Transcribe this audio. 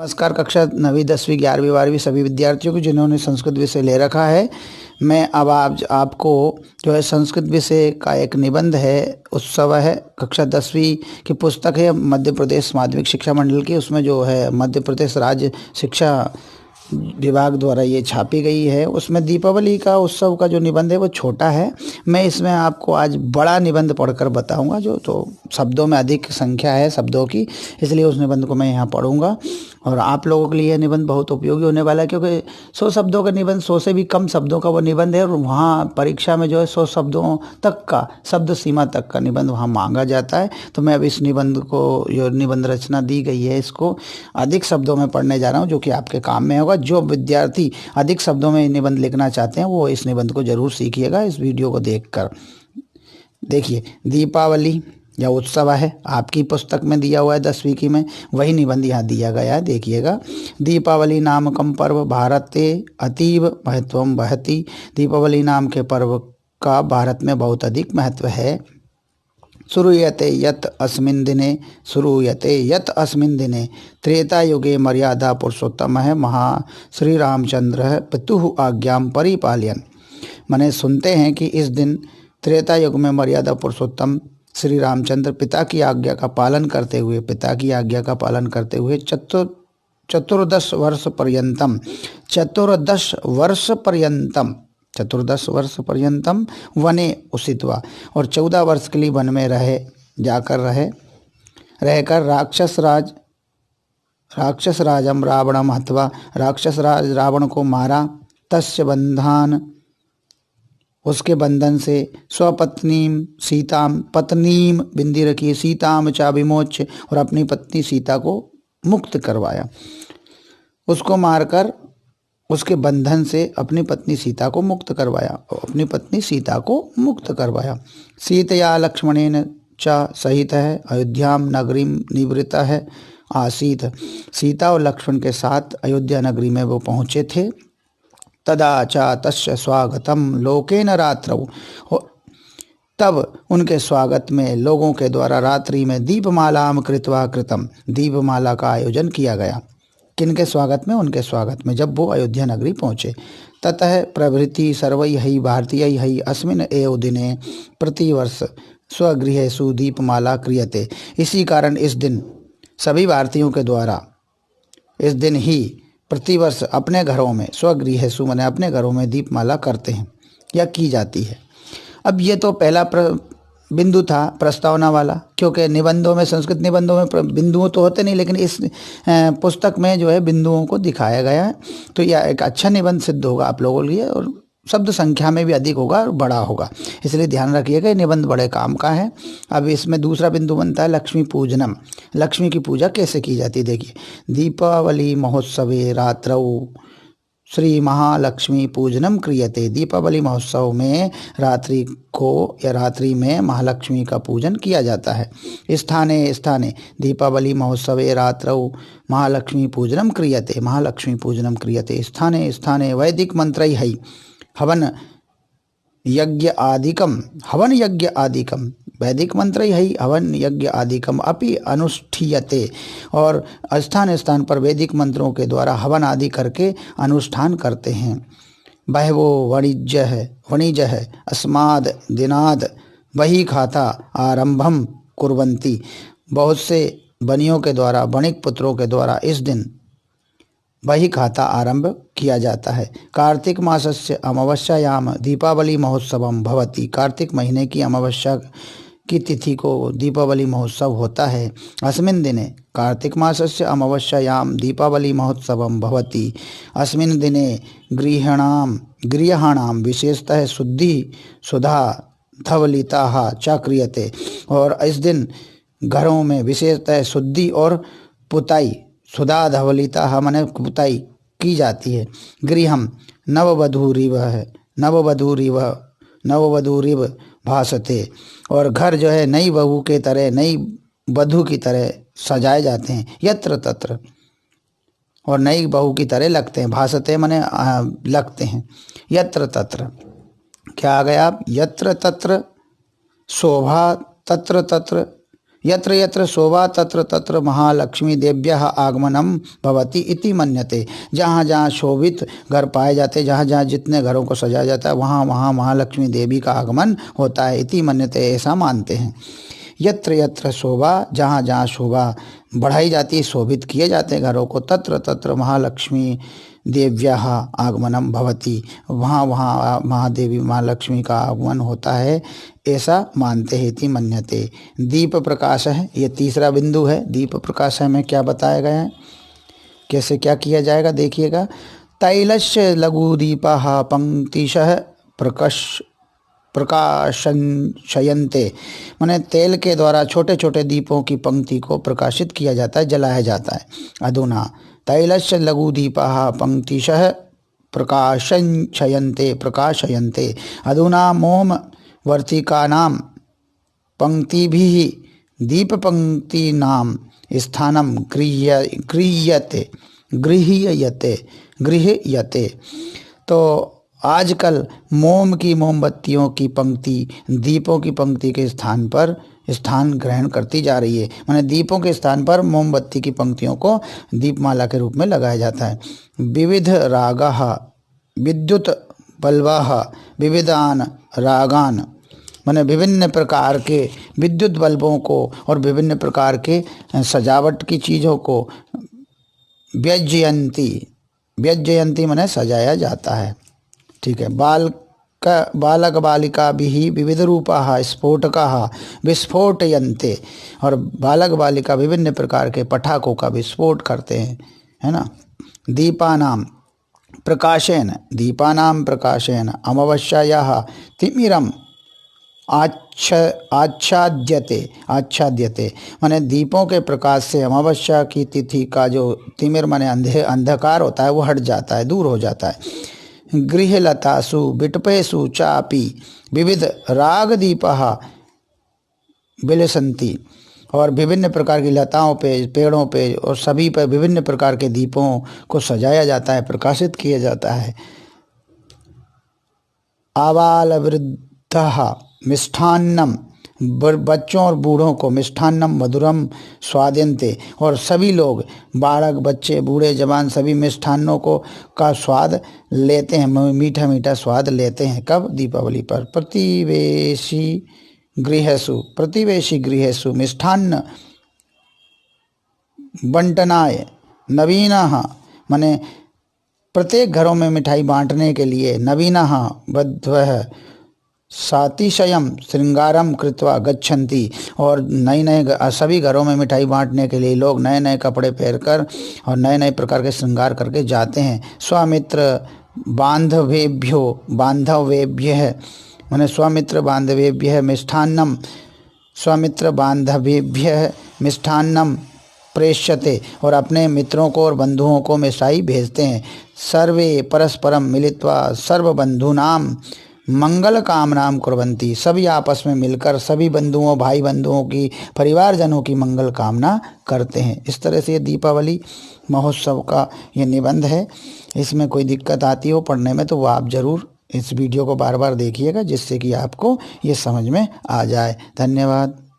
नमस्कार। कक्षा 9वीं 10वीं 11वीं 12वीं सभी विद्यार्थियों को जिन्होंने संस्कृत विषय ले रखा है, मैं अब आपको जो है संस्कृत विषय का एक निबंध है, उत्सव है, कक्षा 10वीं की पुस्तक है मध्य प्रदेश माध्यमिक शिक्षा मंडल की। उसमें जो है मध्य प्रदेश राज्य शिक्षा विभाग द्वारा ये छापी गई है। उसमें दीपावली का उत्सव का जो निबंध है वो छोटा है। मैं इसमें आपको आज बड़ा निबंध पढ़कर बताऊंगा, जो तो शब्दों में अधिक संख्या है शब्दों की, इसलिए उस निबंध को मैं यहाँ पढ़ूंगा। और आप लोगों के लिए यह निबंध बहुत उपयोगी होने वाला है, क्योंकि 100 शब्दों का निबंध, 100 से भी कम शब्दों का वो निबंध है। और वहाँ परीक्षा में जो है 100 शब्दों तक का, शब्द सीमा तक का निबंध वहाँ मांगा जाता है। तो मैं अब इस निबंध को, जो निबंध रचना दी गई है, इसको अधिक शब्दों में पढ़ने जा रहा हूँ, जो कि आपके काम में होगा। जो विद्यार्थी अधिक शब्दों में निबंध लिखना चाहते हैं वो इस निबंध को जरूर सीखिएगा इस वीडियो को देखकर। देखिए, दीपावली या उत्सव है, आपकी पुस्तक में दिया हुआ है 10वीं की में, वही निबंध यहाँ दिया गया है, देखिएगा। दीपावली नामकम पर्व भारते अतीव महत्वम वहति। दीपावली नाम के पर्व का भारत में बहुत अधिक महत्व है। श्रूयते यत अस्मिन् दिने त्रेता युगे मर्यादा पुरुषोत्तमः महा श्री रामचंद्र पितुः आज्ञां परिपालयन्। माने सुनते हैं कि इस दिन त्रेता युग में मर्यादा पुरुषोत्तम श्री रामचंद्र पिता की आज्ञा का पालन करते हुए चतुर्दश वर्ष पर्यंतम वने उषित्वा, और 14 वर्ष के लिए वन में रहकर राक्षस राजम रावणम हत्वा, राक्षस राज रावण को मारा। तस्य बंधान, उसके बंधन से, स्वपत्नीम सीताम, पत्नीम बिंदी रखिए, सीताम चा विमोच्य, और अपनी पत्नी सीता को मुक्त करवाया। उसको मारकर उसके बंधन से अपनी पत्नी सीता को मुक्त करवाया। सीतया लक्ष्मणेन च सहित है अयोध्याम नगरीम निवृत्ता है आसीत। सीता और लक्ष्मण के साथ अयोध्या नगरी में वो पहुँचे थे। तदा च तस्य स्वागतम लोकेन रात्रौ, तब उनके स्वागत में लोगों के द्वारा रात्रि में दीपमालाम कृत्वा कृतम, दीपमाला का आयोजन किया गया। किनके स्वागत में? उनके स्वागत में, जब वो अयोध्या नगरी पहुँचे। ततः प्रभृति सर्वैः भारतीयैः अस्मिन् एव दिने प्रतिवर्ष स्वगृहेषु दीपमाला क्रियते। इसी कारण इस दिन सभी भारतीयों के द्वारा इस दिन ही प्रतिवर्ष अपने घरों में, स्वगृहेषु माने अपने घरों में दीपमाला करते हैं या की जाती है। अब ये तो पहला बिंदु था प्रस्तावना वाला, क्योंकि निबंधों में, संस्कृत निबंधों में बिंदुओं तो होते नहीं, लेकिन इस पुस्तक में जो है बिंदुओं को दिखाया गया है। तो यह एक अच्छा निबंध सिद्ध होगा आप लोगों के लिए, और शब्द संख्या में भी अधिक होगा और बड़ा होगा, इसलिए ध्यान रखिएगा, ये निबंध बड़े काम का है। अब इसमें दूसरा बिंदु बनता है लक्ष्मी पूजनम। लक्ष्मी की पूजा कैसे की जाती है, देखिए। दीपावली महोत्सवे रात्रौ श्री महालक्ष्मी पूजनम क्रियते। दीपावली महोत्सव में रात्रि में महालक्ष्मी का पूजन किया जाता है। स्थाने दीपावली महोत्सवे रात्रौ महालक्ष्मी पूजनम क्रियते। स्थाने वैदिक मंत्रैः हवन यज्ञ आदिकम वैदिक मंत्र यही हवन यज्ञ आदिकम अपि अनुष्ठीयते, और स्थान स्थान पर वैदिक मंत्रों के द्वारा हवन आदि करके अनुष्ठान करते हैं। बहवो वणिजः अस्माद् दिनाद् वही खाता आरंभम कुर्वन्ति। बहुत से बनियों के द्वारा, वणिक पुत्रों के द्वारा इस दिन वही खाता आरंभ किया जाता है। कार्तिक मासस्य अमावस्यायाम दीपावली महोत्सवम भवति। कार्तिक महीने की अमावस्या की तिथि को दीपावली महोत्सव होता है। अस्मिन् दिने कार्तिक मासस्य अमावस्यायाम दीपावली महोत्सवम भवति। अस्मिन् दिने गृहाणाम विशेषतः सुधा धवलिताः च क्रियते, और इस दिन घरों में विशेषतः शुद्धि और पुताई, सुधा धवलिता माने पुताई की जाती है। गृहम नववधूरिव भासते, और घर जो है नई बहू के तरह, नई वधू की तरह सजाए जाते हैं। यत्र तत्र, और नई बहू की तरह लगते हैं। भासते माने लगते हैं। यत्र तत्र क्या आ गया आप? यत्र तत्र शोभा, तत्र तत्र यत्र यत्र शोभा तत्र तत्र महालक्ष्मी देव्यः आगमनम भवति इति मन्यते। जहाँ जहाँ शोभित घर पाए जाते, जहाँ जहाँ जितने घरों को सजाया जाता है वहाँ वहाँ महालक्ष्मी देवी का आगमन होता है। इति मन्यते, ऐसा मानते हैं। यत्र यत्र शोभा, जहाँ जहाँ शोभा बढ़ाई जाती है, शोभित किए जाते हैं घरों को, तत्र तत्र महालक्ष्मी देव्याः आगमनम भवति, वहाँ वहाँ महादेवी महालक्ष्मी का आगमन होता है, ऐसा मानते हैं। इति मन्यते। दीप प्रकाश है, ये तीसरा बिंदु है। दीप प्रकाश में क्या बताया गया है, कैसे क्या किया जाएगा, देखिएगा। तैलस्य लघु दीपाः पंक्तिशः प्रकाशयन्ते, माने तेल के द्वारा छोटे छोटे दीपों की पंक्ति को प्रकाशित किया जाता है, जलाया जाता है। अधुना तैलस्य लघु दीपाः पंक्तिशः प्रकाशयन्ते अधुना मोम वर्तिकानां पंक्तिभिः दीपपंक्तीनां स्थानं गृह्यते। तो आजकल मोम की मोमबत्तियों की पंक्ति दीपों की पंक्ति के स्थान पर स्थान ग्रहण करती जा रही है। माने दीपों के स्थान पर मोमबत्ती की पंक्तियों को दीपमाला के रूप में लगाया जाता है। विविध रागाः विद्युत बल्बाः विविधान रागान, माने विभिन्न प्रकार के विद्युत बल्बों को और विभिन्न प्रकार के सजावट की चीज़ों को व्यज्जयन्ती माने सजाया जाता है। ठीक है। बालक बालिका भी विविध रूपाः स्फोटकाः विस्फोटयन्ते, और बालक बालिका विभिन्न प्रकार के पटाखों का विस्फोट करते हैं, है ना। दीपानां प्रकाशेन अमावस्यायाः तिमिरम आच्छाद्यते, माने दीपों के प्रकाश से अमावस्या की तिथि का जो तिमिर माने अंधकार होता है वो हट जाता है, दूर हो जाता है। गृहलतासु बिटपेषु चापि विविध रागदीपाः विलसन्ति, और विभिन्न प्रकार की लताओं पे, पेड़ों पे और सभी पर विभिन्न प्रकार के दीपों को सजाया जाता है, प्रकाशित किया जाता है। आबाल वृद्धः मिष्ठान्नम, बच्चों और बूढ़ों को मिष्ठान्नम मधुरम स्वाद्यन्ते, और सभी लोग बालक बच्चे बूढ़े जवान सभी मिष्ठान्नों को का स्वाद लेते हैं, मीठा मीठा स्वाद लेते हैं। कब? दीपावली पर। प्रतिवेशी गृहेषु मिष्ठान्न बंटनाय नवीनः, माने प्रत्येक घरों में मिठाई बांटने के लिए नवीनः वधवः सातिशयम श्रृंगारम कृत्वा गच्छन्ति, और नए सभी घरों में मिठाई बांटने के लिए लोग नए नए कपड़े पहनकर और नए नए प्रकार के श्रृंगार करके जाते हैं। स्वामित्र बांधवेभ्यः माने स्वामित्र बांधवेभ्यः मिष्ठान्नम प्रेष्यते, और अपने मित्रों को और बंधुओं को मिठाई भेजते हैं। सर्वे परस्परम मिलित्वा सर्वबंधूनां मंगल कामनाम कुर्वन्ति, सभी आपस में मिलकर सभी बंधुओं भाई बंधुओं की परिवारजनों की मंगल कामना करते हैं। इस तरह से ये दीपावली महोत्सव का ये निबंध है। इसमें कोई दिक्कत आती हो पढ़ने में तो वो आप ज़रूर इस वीडियो को बार बार देखिएगा, जिससे कि आपको ये समझ में आ जाए। धन्यवाद।